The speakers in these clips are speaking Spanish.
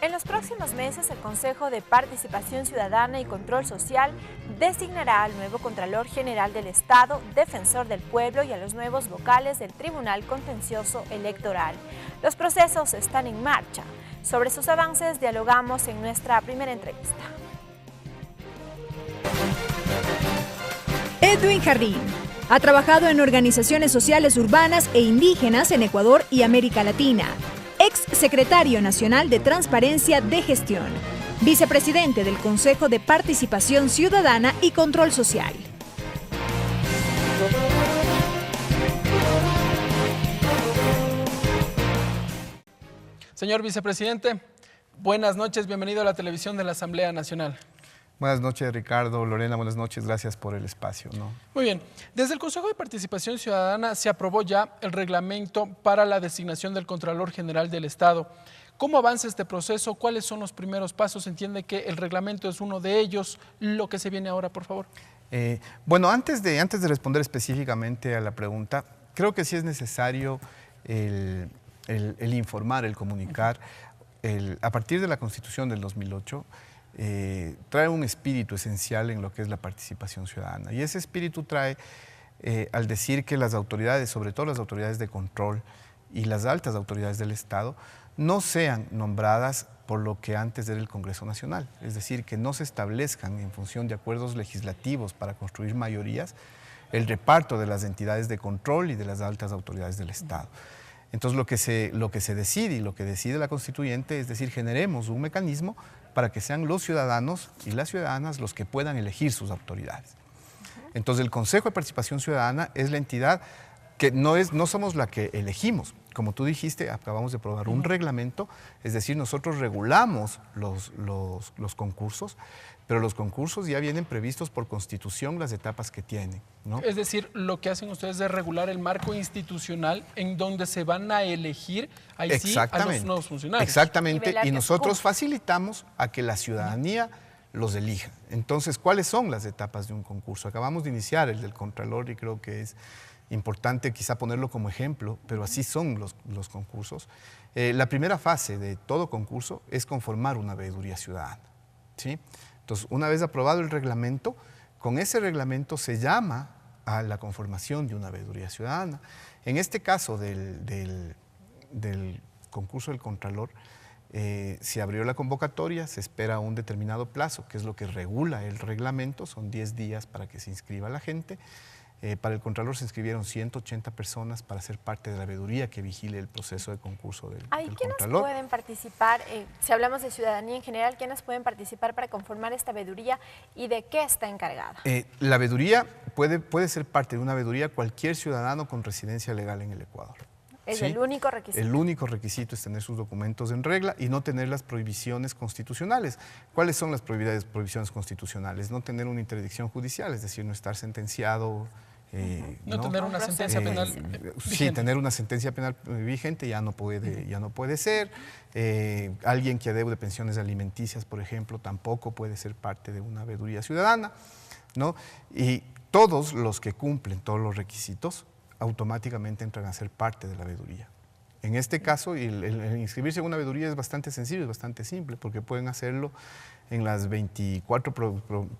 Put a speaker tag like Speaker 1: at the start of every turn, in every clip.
Speaker 1: En los próximos meses, el Consejo de Participación Ciudadana y Control Social designará al nuevo Contralor General del Estado, Defensor del Pueblo y a los nuevos vocales del Tribunal Contencioso Electoral. Los procesos están en marcha. Sobre sus avances dialogamos en nuestra primera entrevista.
Speaker 2: Edwin Jarrín ha trabajado en organizaciones sociales urbanas e indígenas en Ecuador y América Latina. Ex secretario nacional de Transparencia de Gestión, vicepresidente del Consejo de Participación Ciudadana y Control Social.
Speaker 3: Señor vicepresidente, buenas noches, bienvenido a la televisión de la Asamblea Nacional.
Speaker 4: Buenas noches, Ricardo, Lorena, buenas noches, gracias por el espacio.
Speaker 3: Muy bien, desde el Consejo de Participación Ciudadana se aprobó ya el reglamento para la designación del Contralor General del Estado. ¿Cómo avanza este proceso? ¿Cuáles son los primeros pasos? Entiende que el reglamento es uno de ellos. Lo que se viene ahora, por favor.
Speaker 4: Bueno, antes de responder específicamente a la pregunta, creo que sí es necesario el informar, el comunicar. A partir de la Constitución del 2008, trae un espíritu esencial en lo que es la participación ciudadana. Y ese espíritu trae al decir que las autoridades, sobre todo las autoridades de control y las altas autoridades del Estado, no sean nombradas por lo que antes era el Congreso Nacional. Es decir, que no se establezcan en función de acuerdos legislativos para construir mayorías el reparto de las entidades de control y de las altas autoridades del Estado. Entonces lo que se decide y lo que decide la constituyente es decir, generemos un mecanismo para que sean los ciudadanos y las ciudadanas los que puedan elegir sus autoridades. Entonces el Consejo de Participación Ciudadana es la entidad que no somos la que elegimos. Como tú dijiste, acabamos de aprobar un reglamento, es decir, nosotros regulamos los concursos, pero los concursos ya vienen previstos por Constitución las etapas que tienen, ¿no?
Speaker 3: Es decir, lo que hacen ustedes es regular el marco institucional en donde se van a elegir ahí sí a los nuevos funcionarios.
Speaker 4: Exactamente, y nosotros facilitamos a que la ciudadanía los elija. Entonces, ¿cuáles son las etapas de un concurso? Acabamos de iniciar el del Contralor y creo que es importante quizá ponerlo como ejemplo, pero así son los concursos. La primera fase de todo concurso es conformar una veeduría ciudadana, ¿sí? Entonces, una vez aprobado el reglamento, con ese reglamento se llama a la conformación de una veeduría ciudadana. En este caso del concurso del Contralor, se abrió la convocatoria, se espera un determinado plazo, que es lo que regula el reglamento, son 10 días para que se inscriba la gente. Para el Contralor se inscribieron 180 personas para ser parte de la veeduría que vigile el proceso de concurso del Contralor.
Speaker 1: ¿Quiénes pueden participar? Si hablamos de ciudadanía en general, ¿quiénes pueden participar para conformar esta veeduría y de qué está encargada?
Speaker 4: La veeduría puede ser parte de una veeduría cualquier ciudadano con residencia legal en el Ecuador.
Speaker 1: ¿Es
Speaker 4: ¿sí?
Speaker 1: el único requisito?
Speaker 4: El único requisito es tener sus documentos en regla y no tener las prohibiciones constitucionales. ¿Cuáles son las prohibiciones constitucionales? No tener una interdicción judicial, es decir, no estar sentenciado.
Speaker 3: No tener una sentencia penal vigente.
Speaker 4: Sí, tener una sentencia penal vigente ya no puede ser. Alguien que adeude pensiones alimenticias, por ejemplo, tampoco puede ser parte de una veeduría ciudadana, ¿no? Y todos los que cumplen todos los requisitos automáticamente entran a ser parte de la veeduría. En este caso, el inscribirse en una veeduría es bastante sencillo, es bastante simple, porque pueden hacerlo en las 24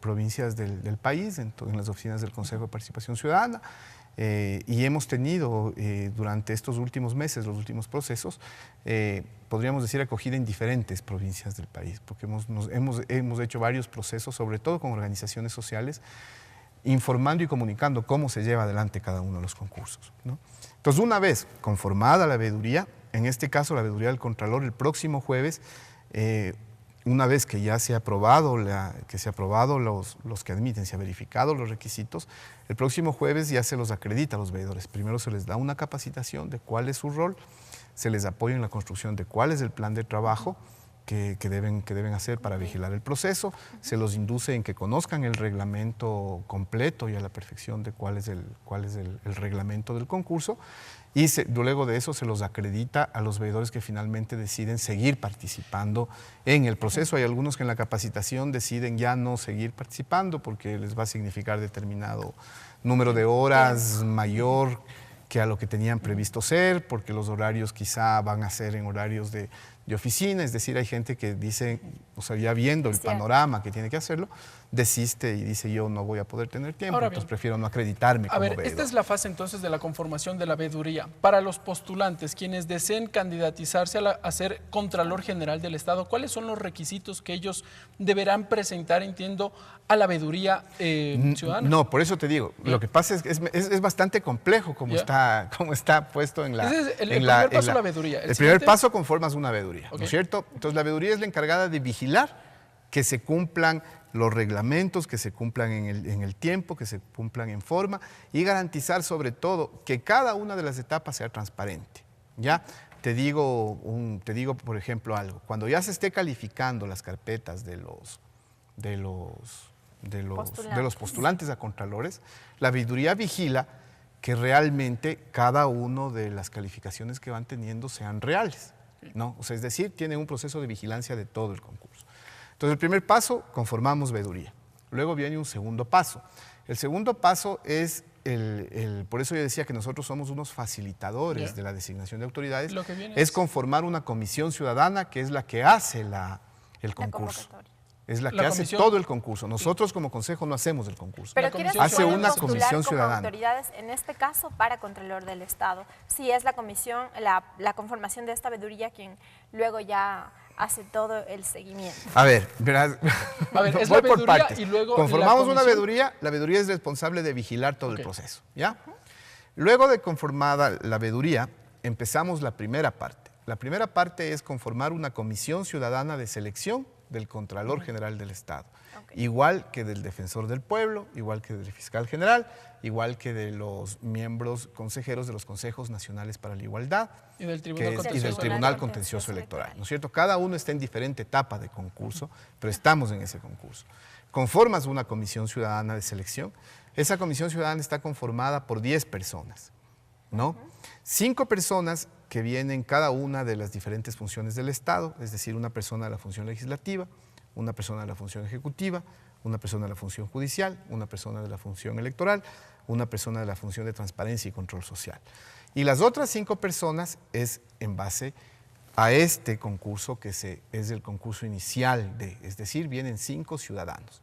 Speaker 4: provincias del país, en las oficinas del Consejo de Participación Ciudadana, y hemos tenido durante estos últimos meses, los últimos procesos, podríamos decir acogida en diferentes provincias del país, porque hemos hecho varios procesos, sobre todo con organizaciones sociales, informando y comunicando cómo se lleva adelante cada uno de los concursos, ¿no? Entonces, una vez conformada la veeduría, en este caso la veeduría del Contralor, el próximo jueves, una vez que ya se ha aprobado, los que admiten, se ha verificado los requisitos, el próximo jueves ya se los acredita a los veedores. Primero se les da una capacitación de cuál es su rol, se les apoya en la construcción de cuál es el plan de trabajo que deben hacer para vigilar el proceso, se los induce en que conozcan el reglamento completo y a la perfección de cuál es el reglamento del concurso, y luego de eso se los acredita a los veedores que finalmente deciden seguir participando en el proceso. Hay algunos que en la capacitación deciden ya no seguir participando porque les va a significar determinado número de horas mayor que a lo que tenían previsto ser, porque los horarios quizá van a ser en horarios de de oficina, es decir, hay gente que dice, o sea, ya viendo el panorama que tiene que hacerlo, desiste y dice yo no voy a poder tener tiempo,
Speaker 3: Ahora
Speaker 4: entonces
Speaker 3: bien,
Speaker 4: prefiero no acreditarme como veedor.
Speaker 3: Esta es la fase entonces de la conformación de la veeduría. Para los postulantes, quienes deseen candidatizarse a ser Contralor General del Estado, ¿cuáles son los requisitos que ellos deberán presentar, entiendo, a la veeduría ciudadana?
Speaker 4: No, por eso te digo, lo que pasa es que es bastante complejo como está puesto en la...
Speaker 3: Ese es el primer paso, la veeduría.
Speaker 4: El primer paso, conformas una veeduría, ¿no es cierto? Entonces la veeduría es la encargada de vigilar que se cumplan los reglamentos, que se cumplan en el tiempo, que se cumplan en forma y garantizar sobre todo que cada una de las etapas sea transparente. ¿Ya? Te digo, por ejemplo, algo. Cuando ya se esté calificando las carpetas de los postulantes a contralores, la veeduría vigila que realmente cada una de las calificaciones que van teniendo sean reales, ¿no? O sea, es decir, tiene un proceso de vigilancia de todo el concurso. Entonces, el primer paso, conformamos veeduría. Luego viene un segundo paso. El segundo paso es, por eso yo decía que nosotros somos unos facilitadores de la designación de autoridades, es conformar una comisión ciudadana que es la que hace el concurso. Es la que hace todo el concurso. Nosotros como consejo no hacemos el concurso.
Speaker 1: Pero
Speaker 4: hace una comisión ciudadana.
Speaker 1: Como autoridades, en este caso, para Contralor del Estado. Si es la comisión, la conformación de esta veeduría quien luego ya hace todo el seguimiento.
Speaker 4: A ver, verás,
Speaker 3: es
Speaker 4: voy
Speaker 3: la
Speaker 4: por partes.
Speaker 3: Y luego
Speaker 4: conformamos una veeduría, la veeduría es responsable de vigilar todo el proceso. ¿Ya? Luego de conformada la veeduría, empezamos la primera parte. La primera parte es conformar una comisión ciudadana de selección del Contralor General del Estado, igual que del Defensor del Pueblo, igual que del Fiscal General, igual que de los miembros consejeros de los Consejos Nacionales para la Igualdad
Speaker 3: y del
Speaker 4: Tribunal Contencioso Electoral, ¿no es cierto? Cada uno está en diferente etapa de concurso, pero estamos en ese concurso. Conformas una comisión ciudadana de selección. Esa comisión ciudadana está conformada por 10 personas, ¿no? 5 personas que vienen cada una de las diferentes funciones del Estado, es decir, una persona de la función legislativa, una persona de la función ejecutiva, una persona de la función judicial, una persona de la función electoral, una persona de la función de transparencia y control social. Y las otras 5 personas es en base a este concurso que es el concurso inicial, es decir, vienen 5 ciudadanos.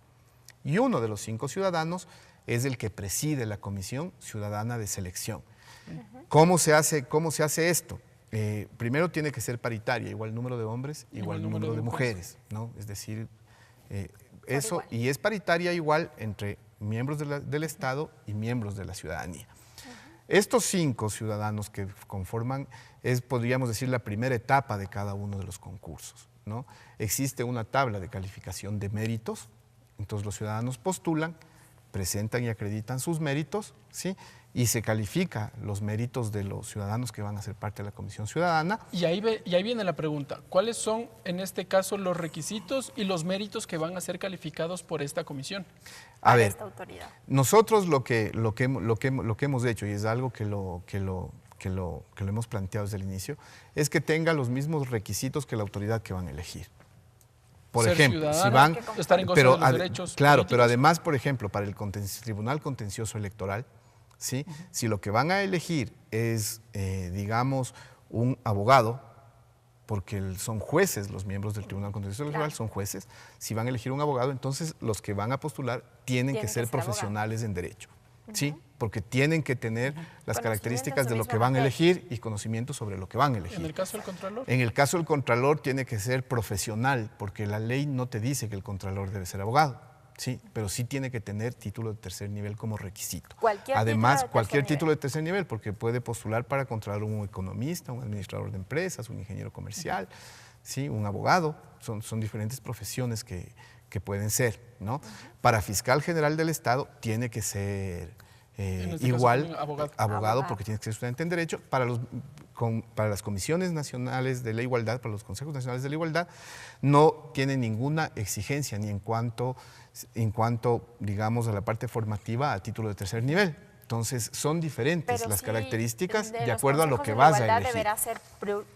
Speaker 4: Y uno de los 5 ciudadanos es el que preside la Comisión Ciudadana de Selección. ¿Cómo se hace esto? Primero tiene que ser paritaria, igual número de hombres, igual número de mujeres, ¿no? Es decir, eso, y es paritaria igual entre miembros del Estado y miembros de la ciudadanía. Estos 5 ciudadanos que conforman podríamos decir, la primera etapa de cada uno de los concursos, ¿no? Existe una tabla de calificación de méritos, entonces los ciudadanos postulan, presentan y acreditan sus méritos, ¿sí? Y se califica los méritos de los ciudadanos que van a ser parte de la Comisión Ciudadana.
Speaker 3: Y ahí viene la pregunta, ¿cuáles son en este caso los requisitos y los méritos que van a ser calificados por esta comisión?
Speaker 4: A ver, nosotros lo que hemos hecho, y es algo que lo hemos planteado desde el inicio, es que tenga los mismos requisitos que la autoridad que van a elegir. Por ejemplo, si van,
Speaker 3: estar en gozo de los derechos
Speaker 4: claro,
Speaker 3: políticos.
Speaker 4: pero además, por ejemplo, para el Tribunal Contencioso Electoral, ¿sí? Si lo que van a elegir es, digamos, un abogado, porque son jueces los miembros del Tribunal Contencioso Electoral, son jueces, si van a elegir un abogado, entonces los que van a postular tienen que ser profesionales en derecho, ¿sí? Porque tienen que tener las características de lo que van a elegir y conocimiento sobre lo que van a elegir.
Speaker 3: ¿En el caso del Contralor?
Speaker 4: En el caso del Contralor tiene que ser profesional, porque la ley no te dice que el Contralor debe ser abogado. Sí, pero sí tiene que tener título de tercer nivel como requisito. Además, cualquier título de tercer nivel, porque puede postular para contratar un economista, un administrador de empresas, un ingeniero comercial, ¿sí? Un abogado. Son diferentes profesiones que pueden ser, ¿no? Para fiscal general del Estado tiene que ser igual abogado, porque tiene que ser estudiante en Derecho. Para las comisiones nacionales de la igualdad, para los consejos nacionales de la igualdad, no tiene ninguna exigencia ni en cuanto, digamos, a la parte formativa a título de tercer nivel. Entonces, son diferentes
Speaker 1: Pero
Speaker 4: las
Speaker 1: sí,
Speaker 4: características de
Speaker 1: los
Speaker 4: acuerdo a lo
Speaker 1: consejos
Speaker 4: que
Speaker 1: de
Speaker 4: vas a
Speaker 1: igualdad
Speaker 4: elegir.
Speaker 1: deberá ser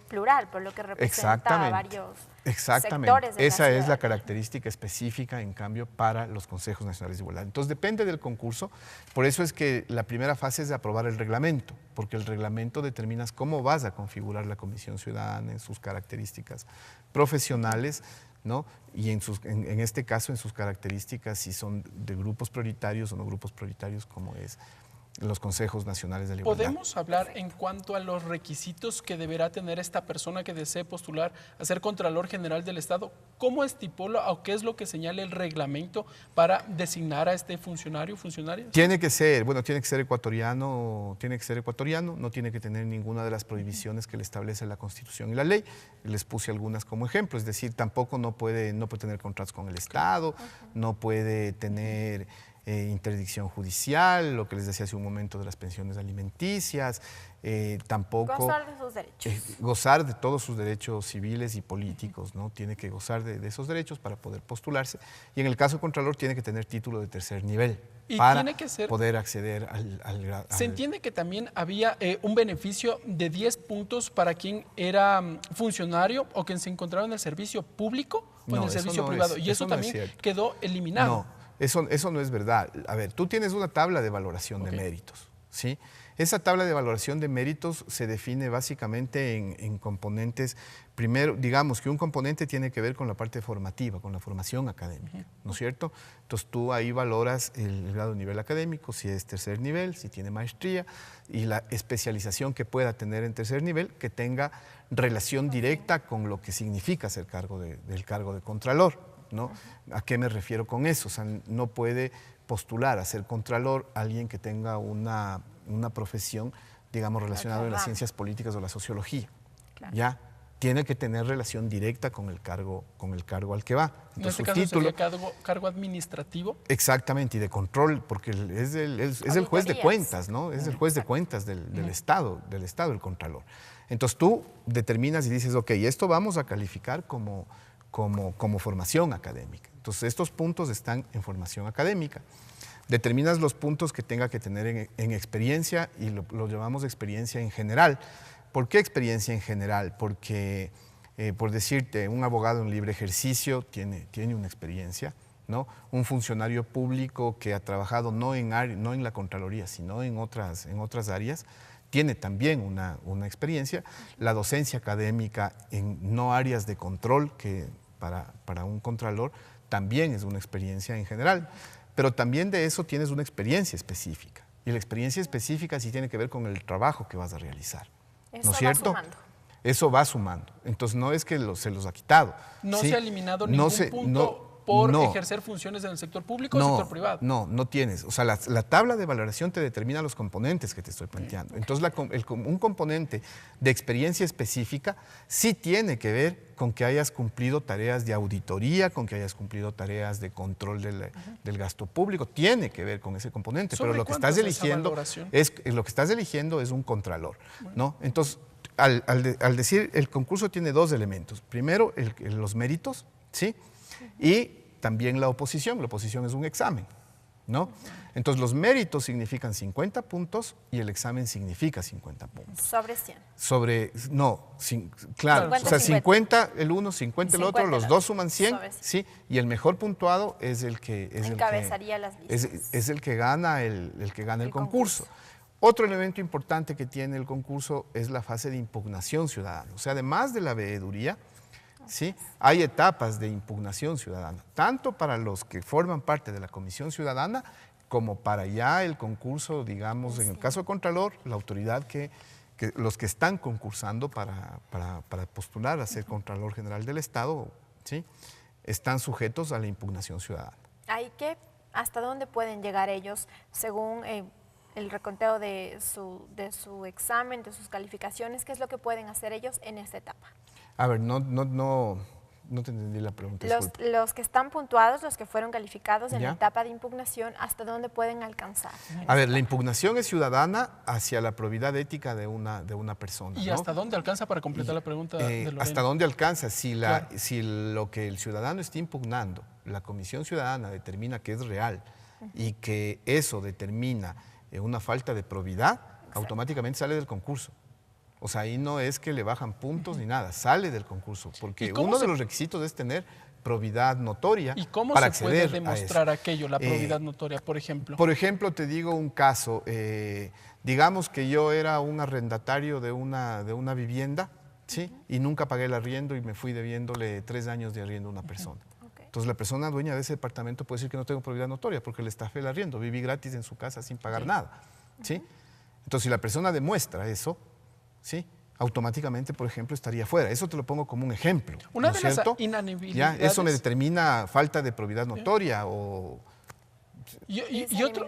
Speaker 1: plural, por lo que representa a varios sectores de
Speaker 4: Esa
Speaker 1: la
Speaker 4: es la
Speaker 1: ciudadanía.
Speaker 4: característica específica, en cambio, para los consejos nacionales de igualdad. Entonces, depende del concurso. Por eso es que la primera fase es de aprobar el reglamento, porque el reglamento determinas cómo vas a configurar la comisión ciudadana en sus características profesionales, ¿no? Y en este caso, en sus características, si son de grupos prioritarios o no grupos prioritarios, como es los consejos nacionales de la igualdad.
Speaker 3: ¿Podemos hablar en cuanto a los requisitos que deberá tener esta persona que desee postular a ser Contralor General del Estado? ¿Cómo estipula o qué es lo que señala el reglamento para designar a este funcionario, funcionaria?
Speaker 4: Tiene que ser ecuatoriano, no tiene que tener ninguna de las prohibiciones que le establece la Constitución y la ley. Les puse algunas como ejemplo, es decir, tampoco no puede tener contratos con el Estado, no puede tener interdicción judicial, lo que les decía hace un momento de las pensiones alimenticias, tampoco...
Speaker 1: Gozar de sus derechos.
Speaker 4: Gozar de todos sus derechos civiles y políticos, ¿no? Tiene que gozar de esos derechos para poder postularse. Y en el caso Contralor tiene que tener título de tercer nivel
Speaker 3: Y
Speaker 4: para
Speaker 3: tiene que ser,
Speaker 4: poder acceder al
Speaker 3: Se entiende que también había un beneficio de 10 puntos para quien era funcionario o quien se encontraba en el servicio público o en el servicio privado. Y eso también quedó eliminado.
Speaker 4: No. Eso no es verdad. A ver, tú tienes una tabla de valoración de méritos, ¿sí? Esa tabla de valoración de méritos se define básicamente en componentes. Primero, digamos que un componente tiene que ver con la parte formativa, con la formación académica, ¿no es cierto? Entonces tú ahí valoras el grado de nivel académico, si es tercer nivel, si tiene maestría, y la especialización que pueda tener en tercer nivel, que tenga relación directa con lo que significa ser del cargo de Contralor, ¿no? ¿A qué me refiero con eso? O sea, no puede postular a ser contralor alguien que tenga una profesión, digamos, relacionada con las ciencias políticas o la sociología. Claro. ¿Ya? Tiene que tener relación directa con el cargo al que va.
Speaker 3: Entonces, en este caso sería cargo administrativo.
Speaker 4: Exactamente, y de control, porque es el juez de cuentas, ¿no? Es el juez de cuentas del Estado, el contralor. Entonces tú determinas y dices, ok, esto vamos a calificar como formación académica. Entonces, estos puntos están en formación académica. Determinas los puntos que tenga que tener en experiencia y lo llamamos experiencia en general. ¿Por qué experiencia en general? Porque, por decirte, un abogado en libre ejercicio tiene una experiencia, ¿no? Un funcionario público que ha trabajado no en la Contraloría, sino en otras áreas, tiene también una experiencia. La docencia académica en no áreas de control, que para un contralor también es una experiencia en general, pero también de eso tienes una experiencia específica. Y la experiencia específica sí tiene que ver con el trabajo que vas a realizar.
Speaker 1: Eso
Speaker 4: ¿No es cierto?
Speaker 1: va sumando.
Speaker 4: Eso va sumando. Entonces no es que se los ha quitado.
Speaker 3: No
Speaker 4: ¿sí?
Speaker 3: se ha eliminado ningún punto por ejercer funciones en el sector público o el sector privado.
Speaker 4: No tienes. O sea, la tabla de valoración te determina los componentes que te estoy planteando. Entonces, un componente de experiencia específica sí tiene que ver con que hayas cumplido tareas de auditoría, con que hayas cumplido tareas de control del gasto público. Tiene que ver con ese componente. Pero lo que estás eligiendo es un contralor, ¿no? Entonces, al decir, el concurso tiene dos elementos. Primero, los méritos, ¿sí? Y también la oposición. La oposición es un examen, ¿no? Entonces, los méritos significan 50 puntos y el examen significa 50 puntos.
Speaker 1: Sobre 100.
Speaker 4: Claro,
Speaker 1: 50,
Speaker 4: o sea, 50 el uno, 50 el otro, los dos suman 100,
Speaker 1: sobre 100.
Speaker 4: ¿sí? Y el mejor puntuado es el que
Speaker 1: encabezaría las listas.
Speaker 4: Es el que gana el concurso. Otro elemento importante que tiene el concurso es la fase de impugnación ciudadana. O sea, además de la veeduría, ¿sí? Hay etapas de impugnación ciudadana, tanto para los que forman parte de la Comisión Ciudadana como para ya el concurso, digamos, en el caso de Contralor, la autoridad los que están concursando para postular a ser Contralor General del Estado, ¿sí? Están sujetos a la impugnación ciudadana.
Speaker 1: ¿Hasta dónde pueden llegar ellos según el reconteo de su examen, de sus calificaciones? ¿Qué es lo que pueden hacer ellos en esta etapa?
Speaker 4: A ver, no te entendí la pregunta.
Speaker 1: Los que están puntuados, los que fueron calificados en la etapa de impugnación, ¿hasta dónde pueden alcanzar?
Speaker 4: A ver, la impugnación es ciudadana hacia la probidad ética de una persona.
Speaker 3: ¿Y hasta dónde alcanza, para completar la pregunta de Lorena?
Speaker 4: ¿Hasta dónde alcanza? Si lo que el ciudadano está impugnando, la Comisión Ciudadana determina que es real y que eso determina una falta de probidad, automáticamente sale del concurso. O sea, ahí no es que le bajan puntos ni nada, sale del concurso, porque uno de los requisitos es tener probidad notoria.
Speaker 3: ¿Y cómo
Speaker 4: para
Speaker 3: se puede
Speaker 4: acceder
Speaker 3: demostrar aquello, la probidad notoria, por ejemplo?
Speaker 4: Por ejemplo, te digo un caso, digamos que yo era un arrendatario de una vivienda, ¿sí? Y nunca pagué el arriendo y me fui debiéndole 3 años de arriendo a una persona. Entonces la persona dueña de ese departamento puede decir que no tengo probidad notoria porque le estafé el arriendo, viví gratis en su casa sin pagar nada, ¿sí? Entonces si la persona demuestra eso, ¿sí? Automáticamente, por ejemplo, estaría fuera. Eso te lo pongo como un ejemplo.
Speaker 3: Una
Speaker 4: ¿no
Speaker 3: de
Speaker 4: es
Speaker 3: las
Speaker 4: cierto?
Speaker 3: inanibilidades.
Speaker 4: Ya, eso me determina falta de probidad notoria o...
Speaker 3: Y otro,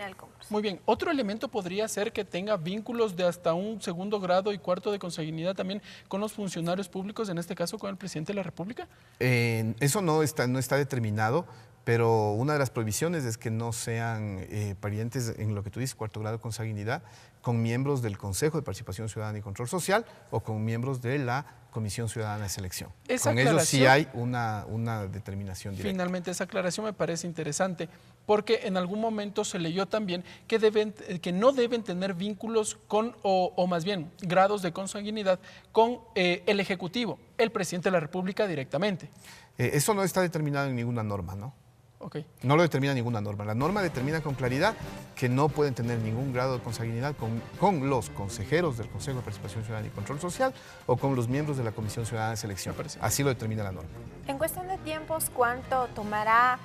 Speaker 3: muy bien, otro elemento podría ser que tenga vínculos de hasta un 2º grado y 4º de consanguinidad también con los funcionarios públicos, en este caso con el presidente de la República.
Speaker 4: Eso no está determinado, pero una de las prohibiciones es que no sean parientes en lo que tú dices, 4º grado de consanguinidad, con miembros del Consejo de Participación Ciudadana y Control Social o con miembros de la Comisión Ciudadana de Selección. Con ellos sí hay una determinación directa.
Speaker 3: Finalmente, esa aclaración me parece interesante, porque en algún momento se leyó también que no deben tener vínculos con, o más bien, grados de consanguinidad con el Ejecutivo, el presidente de la República directamente.
Speaker 4: Eso no está determinado en ninguna norma, ¿no?
Speaker 3: Okay.
Speaker 4: No lo determina ninguna norma. La norma determina con claridad que no pueden tener ningún grado de consanguinidad con los consejeros del Consejo de Participación Ciudadana y Control Social o con los miembros de la Comisión Ciudadana de Selección. Así lo determina la norma.
Speaker 1: En cuestión de tiempos, ¿cuánto tomará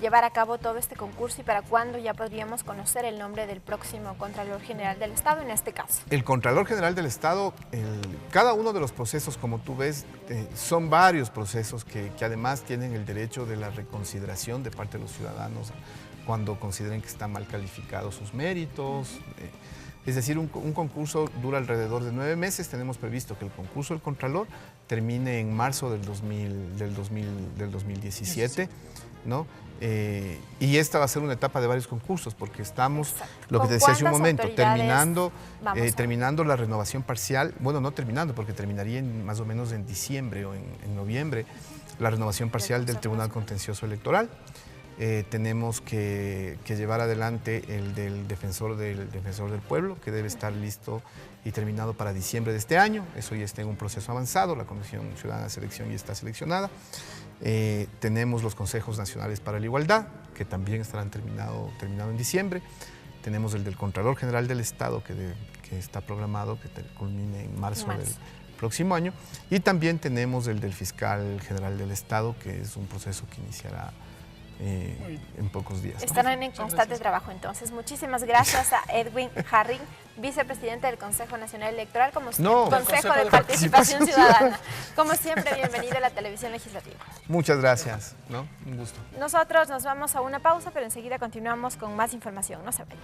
Speaker 1: llevar a cabo todo este concurso y para cuándo ya podríamos conocer el nombre del próximo Contralor General del Estado en este caso?
Speaker 4: El Contralor General del Estado, cada uno de los procesos, como tú ves, son varios procesos que además tienen el derecho de la reconsideración de parte de los ciudadanos cuando consideren que están mal calificados sus méritos. Es decir, un concurso dura alrededor de 9 meses. Tenemos previsto que el concurso del Contralor termine en marzo del 2017. ¿No? Y esta va a ser una etapa de varios concursos porque estamos, lo que te decía hace un momento, terminando la renovación parcial, bueno, no terminando porque terminaría más o menos en diciembre o en noviembre, la renovación parcial del Tribunal Contencioso Electoral. Tenemos que llevar adelante el del defensor del pueblo, que debe estar listo y terminado para diciembre de este año. Eso ya está en un proceso avanzado, la Comisión Ciudadana de Selección ya está seleccionada. Tenemos los consejos nacionales para la igualdad, que también estarán terminado en diciembre. Tenemos el del Contralor General del Estado, que está programado que culmine en marzo del próximo año. Y también tenemos el del Fiscal General del Estado, que es un proceso que iniciará en pocos días.
Speaker 1: Estarán en constante trabajo entonces. Muchísimas gracias a Edwin Jarrín, vicepresidente del Consejo Nacional Electoral, Consejo de Participación Ciudadana. Como siempre, bienvenido a la televisión legislativa.
Speaker 4: Muchas gracias, ¿no? Un gusto.
Speaker 1: Nosotros nos vamos a una pausa, pero enseguida continuamos con más información. No se vayan.